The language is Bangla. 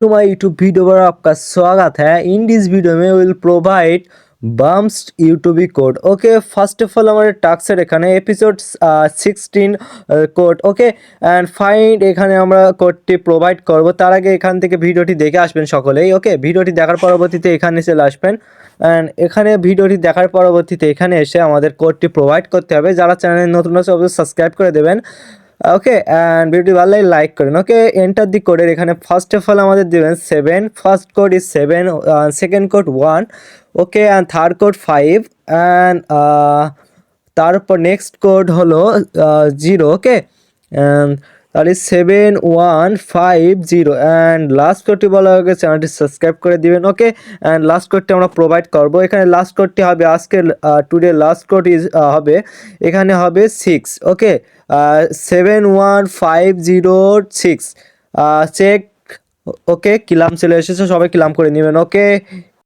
टू माय यूट्यूब वीडियो पर आपका स्वागत है। इन दिस वीडियो में विल प्रोवाइड बाम्स यूट्यूबी code. Okay, first of all हमारे टास्केर एखाने episode 16 code. Okay and find एखाने আমরা কোডটি প্রোভাইড করব। তার আগে এখান থেকে ভিডিওটি দেখে আসবেন সকলেই। ওকে, ভিডিওটি দেখার পরবর্তীতে এখানে চলে আসবেন এন্ড এখানে ভিডিওটি দেখার পরবর্তীতে এখানে এসে আমাদের কোডটি প্রোভাইড করতে হবে। যারা চ্যানেলে নতুন আছে অবশ্যই সাবস্ক্রাইব করে দেবেন। ওকে এন্ড ভিডিওটি ভালো লাগলে লাইক করেন। ওকে, এন্টার দি কোডের এখানে ফার্স্ট অফ অল আমাদের দেবেন 7, first code is 7, second code 1, okay and third code 5 and তারপর নেক্সট কোড হলো 0। Okay that is 7150 and last কোডটি বলা হয়ে চ্যানেলটি সাবস্ক্রাইব করে দিবেন। ওকে অ্যান্ড লাস্ট কোডটি আমরা প্রোভাইড করব। এখানে লাস্ট কোডটি হবে আজকে টুডে লাস্ট কোড ইজ হবে এখানে হবে 6। ওকে 71506 চেক। ওকে, ক্লাম চলে এসেছে, সবাই ক্লাম করে নেবেন। ওকে